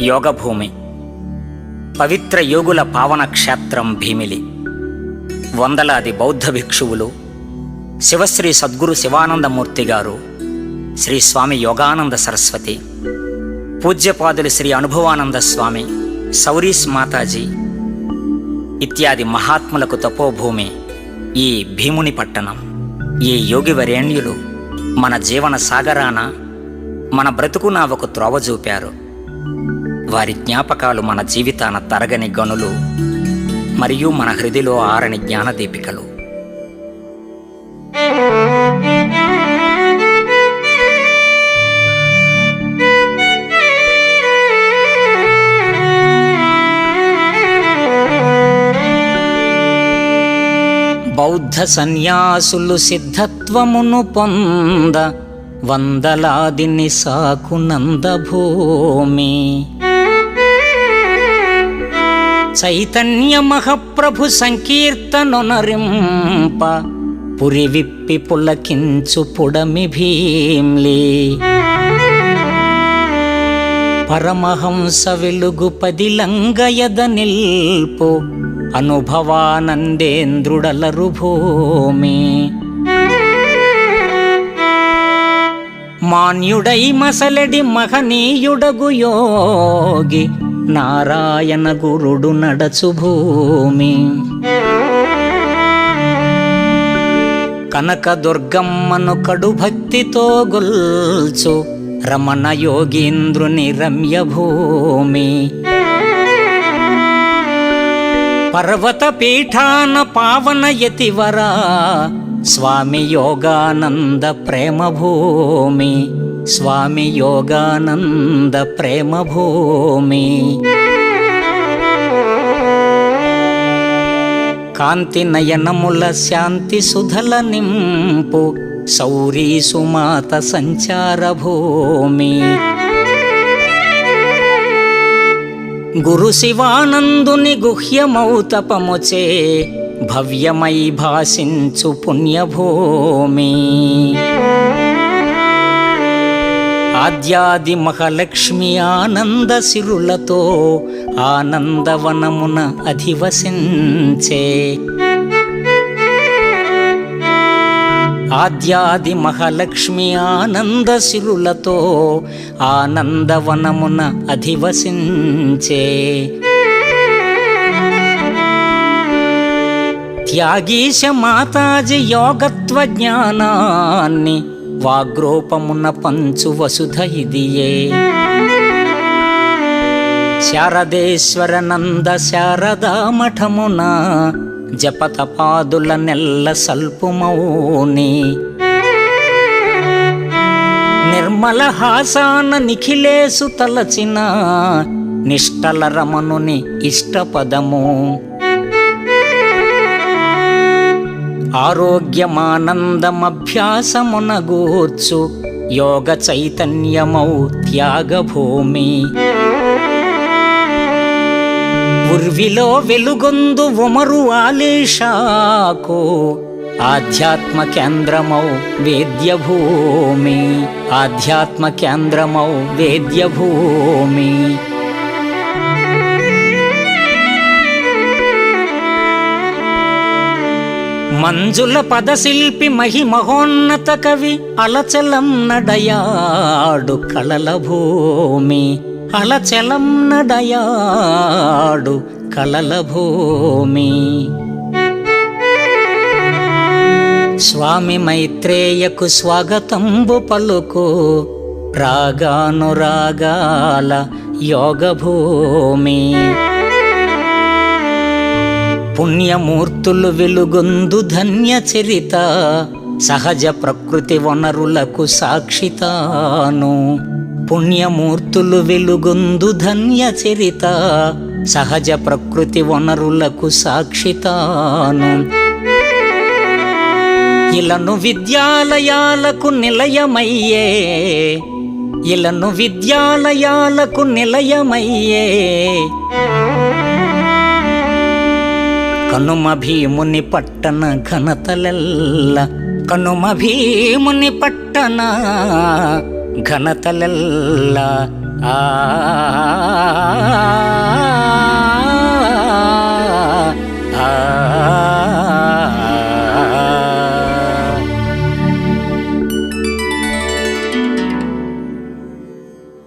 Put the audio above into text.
యోగభూమి, పవిత్ర యోగుల పావన క్షేత్రం భీమిలి. వందలాది బౌద్ధ భిక్షువులు, శివశ్రీ సద్గురు శివానందమూర్తి గారు, శ్రీ స్వామి యోగానంద సరస్వతి, పూజ్యపాదులు శ్రీ అనుభవానంద స్వామి, సౌరీస్ మాతాజీ ఇత్యాది మహాత్ములకు తపోభూమి ఈ భీముని పట్టణం. ఈ యోగివరేణ్యులు మన జీవన సాగరాన మన బ్రతుకు నావకు త్రోవ చూపారు. వారి జ్ఞాపకాలు మన జీవితాన తరగని గనులు మరియు మన హృదిలో ఆరని జ్ఞానదీపికలు. బౌద్ధ సన్యాసులు సిద్ధత్వమును పొంద వందలాదిని సాకునంద భూమి. చైతన్య మహాప్రభు సంకీర్తనొనరింప పురి విప్పి పులకించు పుడమి భీమ్లి. పరమహంస వెలుగు పదిలంగయద నిల్పు అనుభవానందేంద్రుడలరు భూమి. మాన్యుడై మసలెడి మహనీయుడగు యోగి నారాయణ గురుడు నడచు భూమి. కనక దుర్గమ్మను కడు భక్తితో గొల్చు రమణ యోగీంద్రుని రమ్య భూమి. పర్వత పీఠాన పావన యతివరా స్వామి యోగానంద ప్రేమ భూమి. స్వామి యోగానంద ప్రేమ భూమి. కాంతి నయనముల శాంతి సుధల నింపు సౌరీ సుమాత సంచార భూమి. గురు శివానందుని గుహ్యమౌతపముచే భవ్యమై భాసించు పుణ్యభూమి. ఆద్యాది మహాలక్ష్మి ఆనంద సిరులతో ఆనందవనమున అధివసించే. ఆద్యాది మహాలక్ష్మి ఆనంద సిరులతో ఆనందవనమున అధివసించే. త్యాగీశ మాతాజీ యోగత్వ జ్ఞానాన్ని వాగ్రూపమున పంచు వసుధ ఇదియే. శారదేశ్వర నంద శారదా మఠమున జపతపాదుల నెల్ల సల్పు మౌని. నిర్మల హాసాన నిఖిలేసు తలచిన నిష్టల రమణుని ఇష్టపదము. ఆరోగ్యమానందమభ్యాసమునగూర్చు యోగ చైతన్యమౌ త్యాగభూమి. ఉర్విలో వెలుగొందు ఉమరు ఆలేషాకు ఆధ్యాత్మ కేంద్రమౌ వేద్యభూమి. ఆధ్యాత్మ కేంద్రమౌ వేద్యభూమి. మంజుల పదశిల్పి మహిమహోన్నత కవి అలచలం నడయాడు కళల భూమి. అలచలం నడయాడు కళల భూమి. స్వామి మైత్రేయకు స్వాగతంబు పలుకు రాగానురాగాల యోగభూమి. పుణ్యమూర్తులు వెలుగొందు ధన్య చరిత సహజ ప్రకృతి వనరులకు సాక్షితాను. పుణ్యమూర్తులు వెలుగొందు ధన్య చరిత సహజ ప్రకృతి వనరులకు సాక్షితాను. ఇలను విద్యాలయాలకు నిలయమయ్యే. ఇలను విద్యాలయాలకు నిలయమయ్యే. కనుమ భీముని పట్టణ ఘనతలెల్ల. కనుమ భీముని పట్టణ ఘనతలెల్ల ఆ